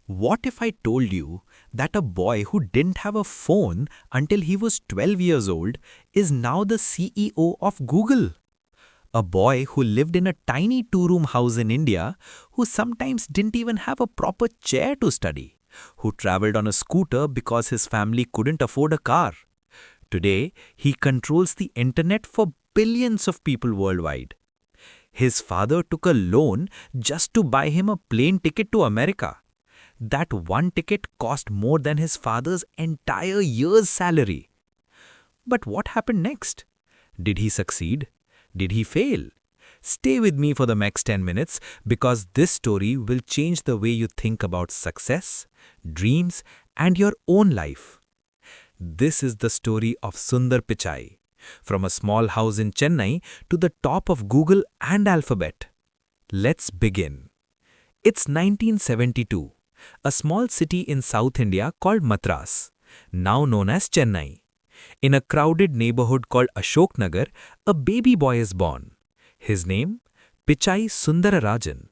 What if I told you that a boy who didn't have a phone until he was 12 years old is now the CEO of Google? A boy who lived in a tiny two-room house in India, who sometimes didn't even have a proper chair to study, who traveled on a scooter because his family couldn't afford a car. Today, he controls the internet for billions of people worldwide. His father took a loan just to buy him a plane ticket to America. That one ticket cost more than his father's entire year's salary. But what happened next? Did he succeed? Did he fail? Stay with me for the next 10 minutes because this story will change the way you think about success, dreams, and your own life. This is the story of Sundar Pichai, from a small house in Chennai to the top of Google and Alphabet. Let's begin. It's 1972. A small city in South India called Madras, now known as Chennai. In a crowded neighborhood called Ashoknagar, a baby boy is born. His name? Pichai Sundararajan.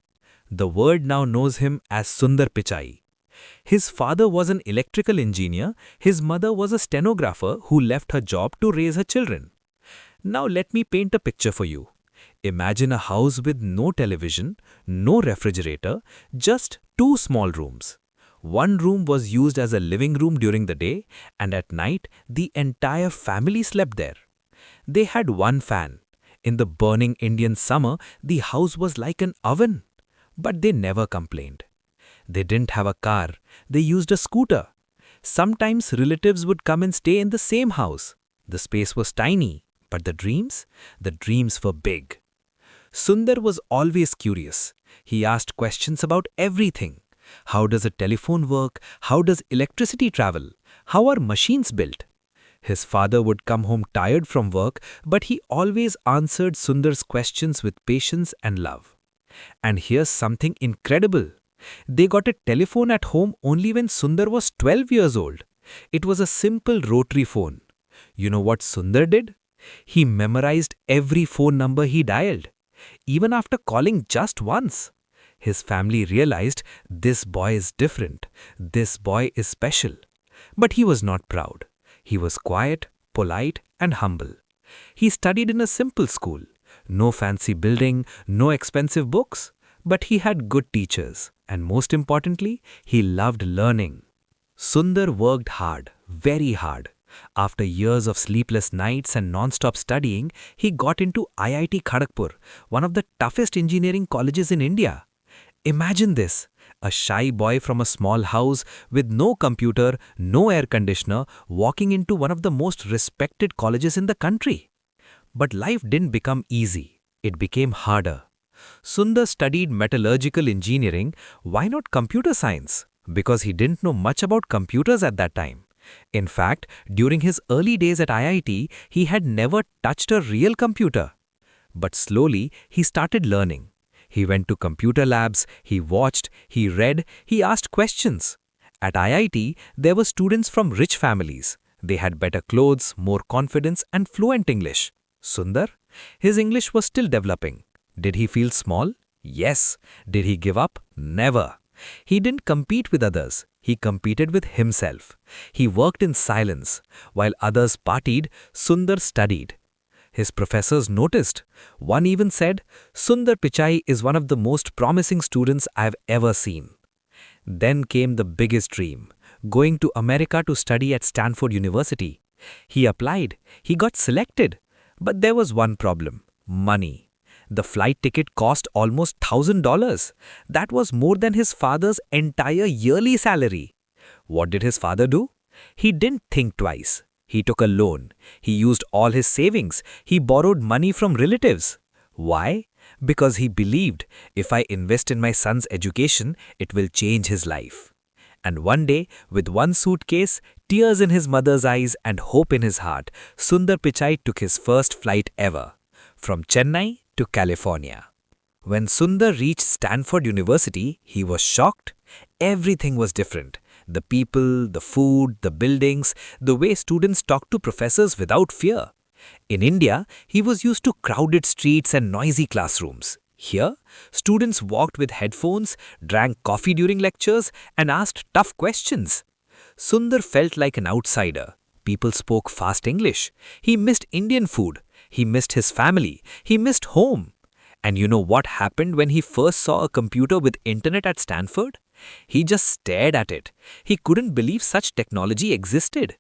The world now knows him as Sundar Pichai. His father was an electrical engineer, his mother was a stenographer who left her job to raise her children. Now let me paint a picture for you. Imagine a house with no television, no refrigerator, just two small rooms. One room was used as a living room during the day, and at night, the entire family slept there. They had one fan. In the burning Indian summer, the house was like an oven. But they never complained. They didn't have a car. They used a scooter. Sometimes relatives would come and stay in the same house. The space was tiny, but the dreams were big. Sundar was always curious. He asked questions about everything. How does a telephone work? How does electricity travel? How are machines built? His father would come home tired from work, but he always answered Sundar's questions with patience and love. And here's something incredible. They got a telephone at home only when Sundar was 12 years old. It was a simple rotary phone. You know what Sundar did? He memorized every phone number he dialed. Even after calling just once, his family realized this boy is different, this boy is special. But he was not proud. He was quiet, polite, and humble. He studied in a simple school. No fancy building, no expensive books. But he had good teachers, and most importantly, he loved learning. Sundar worked hard, very hard. After years of sleepless nights and non-stop studying, he got into IIT Kharagpur, one of the toughest engineering colleges in India. Imagine this, a shy boy from a small house with no computer, no air conditioner, walking into one of the most respected colleges in the country. But life didn't become easy. It became harder. Sundar studied metallurgical engineering. Why not computer science? Because he didn't know much about computers at that time. In fact, during his early days at IIT, he had never touched a real computer. But slowly, he started learning. He went to computer labs, he watched, he read, he asked questions. At IIT, there were students from rich families. They had better clothes, more confidence, and fluent English. Sundar? His English was still developing. Did he feel small? Yes. Did he give up? Never. He didn't compete with others. He competed with himself. He worked in silence. While others partied, Sundar studied. His professors noticed. One even said, Sundar Pichai is one of the most promising students I've ever seen. Then came the biggest dream, going to America to study at Stanford University. He applied. He got selected. But there was one problem, money. The flight ticket cost almost $1,000. That was more than his father's entire yearly salary. What did his father do? He didn't think twice. He took a loan. He used all his savings. He borrowed money from relatives. Why? Because he believed, if I invest in my son's education, it will change his life. And one day, with one suitcase, tears in his mother's eyes and hope in his heart, Sundar Pichai took his first flight ever, from Chennai to California. When Sundar reached Stanford University, he was shocked. Everything was different. The people, the food, the buildings, the way students talked to professors without fear. In India, he was used to crowded streets and noisy classrooms. Here, students walked with headphones, drank coffee during lectures, and asked tough questions. Sundar felt like an outsider. People spoke fast English. He missed Indian food. He missed his family. He missed home. And you know what happened when he first saw a computer with internet at Stanford? He just stared at it. He couldn't believe such technology existed.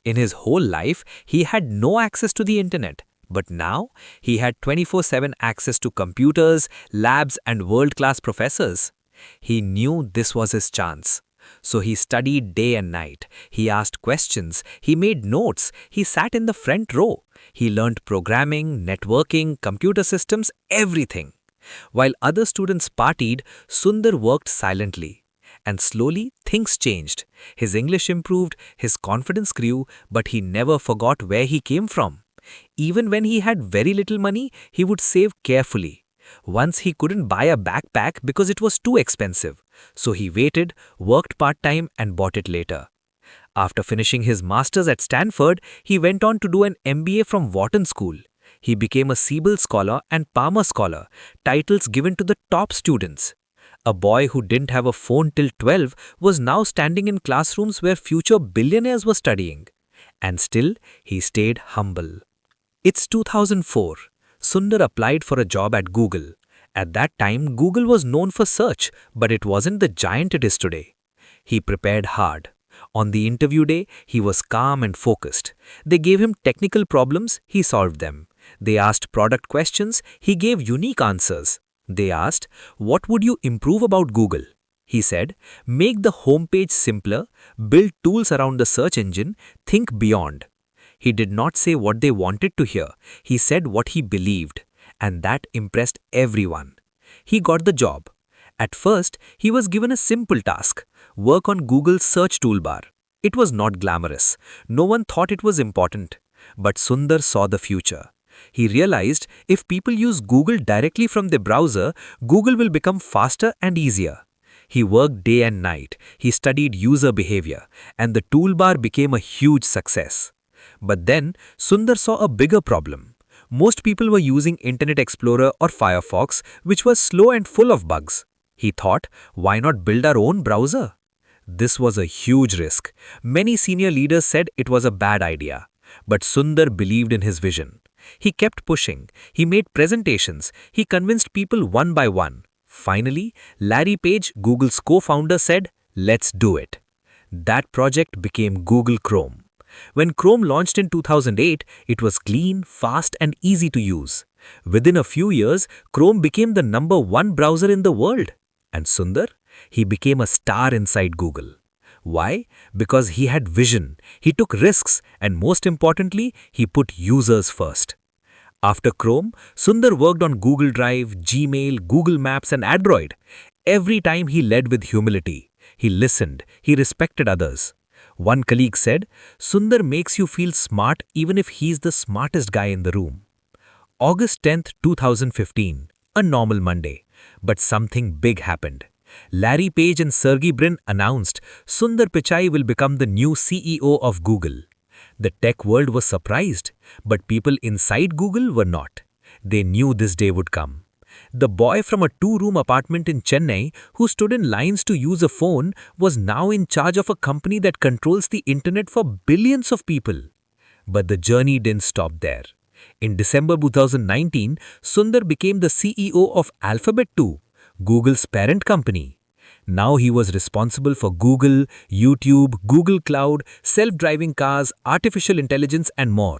In his whole life, he had no access to the internet. But now, he had 24/7 access to computers, labs, and world-class professors. He knew this was his chance. So he studied day and night. He asked questions. He made notes. He sat in the front row. He learned programming, networking, computer systems, everything. While other students partied, Sundar worked silently. And slowly, things changed. His English improved, his confidence grew, but he never forgot where he came from. Even when he had very little money, he would save carefully. Once he couldn't buy a backpack because it was too expensive. So he waited, worked part-time and bought it later. After finishing his master's at Stanford, he went on to do an MBA from Wharton School. He became a Siebel Scholar and Palmer Scholar, titles given to the top students. A boy who didn't have a phone till 12 was now standing in classrooms where future billionaires were studying. And still, he stayed humble. It's 2004. Sundar applied for a job at Google. At that time, Google was known for search, but it wasn't the giant it is today. He prepared hard. On the interview day, he was calm and focused. They gave him technical problems, he solved them. They asked product questions, he gave unique answers. They asked, "What would you improve about Google?" He said, "Make the homepage simpler, build tools around the search engine, think beyond." He did not say what they wanted to hear. He said what he believed. And that impressed everyone. He got the job. At first, he was given a simple task: work on Google's search toolbar. It was not glamorous. No one thought it was important. But Sundar saw the future. He realized if people use Google directly from their browser, Google will become faster and easier. He worked day and night. He studied user behavior. And the toolbar became a huge success. But then, Sundar saw a bigger problem. Most people were using Internet Explorer or Firefox, which was slow and full of bugs. He thought, why not build our own browser? This was a huge risk. Many senior leaders said it was a bad idea. But Sundar believed in his vision. He kept pushing. He made presentations. He convinced people one by one. Finally, Larry Page, Google's co-founder, said, "Let's do it." That project became Google Chrome. When Chrome launched in 2008, it was clean, fast, and easy to use. Within a few years, Chrome became the #1 browser in the world. And Sundar? He became a star inside Google. Why? Because he had vision, he took risks, and most importantly, he put users first. After Chrome, Sundar worked on Google Drive, Gmail, Google Maps, and Android. Every time he led with humility. He listened, he respected others. One colleague said, "Sundar makes you feel smart even if he's the smartest guy in the room." August 10th, 2015, a normal Monday. But something big happened. Larry Page and Sergey Brin announced Sundar Pichai will become the new CEO of Google. The tech world was surprised, but people inside Google were not. They knew this day would come. The boy from a 2-room apartment in Chennai who stood in lines to use a phone was now in charge of a company that controls the internet for billions of people. But the journey didn't stop there. In December 2019, Sundar became the CEO of Alphabet too, Google's parent company. Now he was responsible for Google, YouTube, Google Cloud, self-driving cars, artificial intelligence, and more.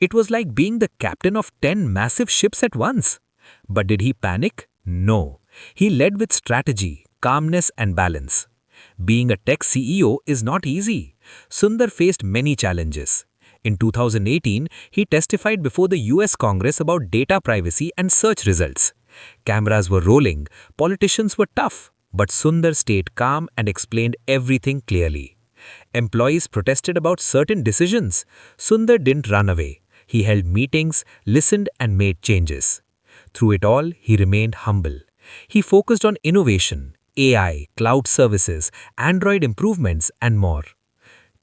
It was like being the captain of 10 massive ships at once. But did he panic? No. He led with strategy, calmness, and balance. Being a tech CEO is not easy. Sundar faced many challenges. In 2018, he testified before the US Congress about data privacy and search results. Cameras were rolling, politicians were tough, but Sundar stayed calm and explained everything clearly. Employees protested about certain decisions. Sundar didn't run away. He held meetings, listened, and made changes. Through it all, he remained humble. He focused on innovation, AI, cloud services, Android improvements, and more.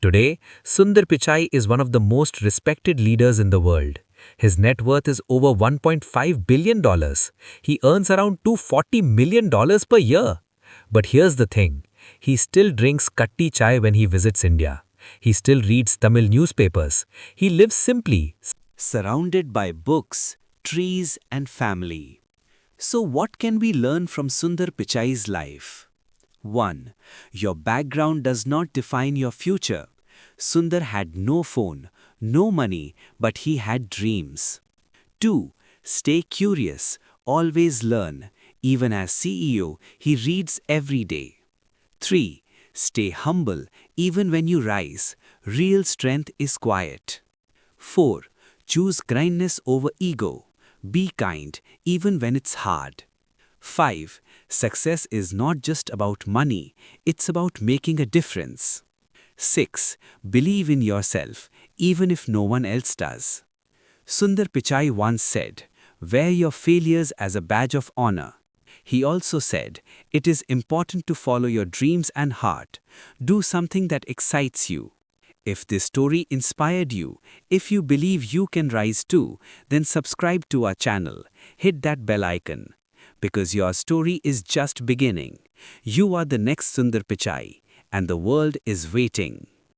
Today, Sundar Pichai is one of the most respected leaders in the world. His net worth is over $1.5 billion. He earns around $240 million per year. But here's the thing. He still drinks katti chai when he visits India. He still reads Tamil newspapers. He lives simply, surrounded by books, trees, and family. So, what can we learn from Sundar Pichai's life? 1. Your background does not define your future. Sundar had no phone, no money, but he had dreams. 2. Stay curious, always learn. Even as CEO, he reads every day. 3. Stay humble, even when you rise. Real strength is quiet. 4. Choose kindness over ego. Be kind, even when it's hard. 5. Success is not just about money, it's about making a difference. 6. Believe in yourself, even if no one else does. Sundar Pichai once said, "Wear your failures as a badge of honor." He also said, "It is important to follow your dreams and heart. Do something that excites you." If this story inspired you, if you believe you can rise too, then subscribe to our channel. Hit that bell icon. Because your story is just beginning. You are the next Sundar Pichai, and the world is waiting.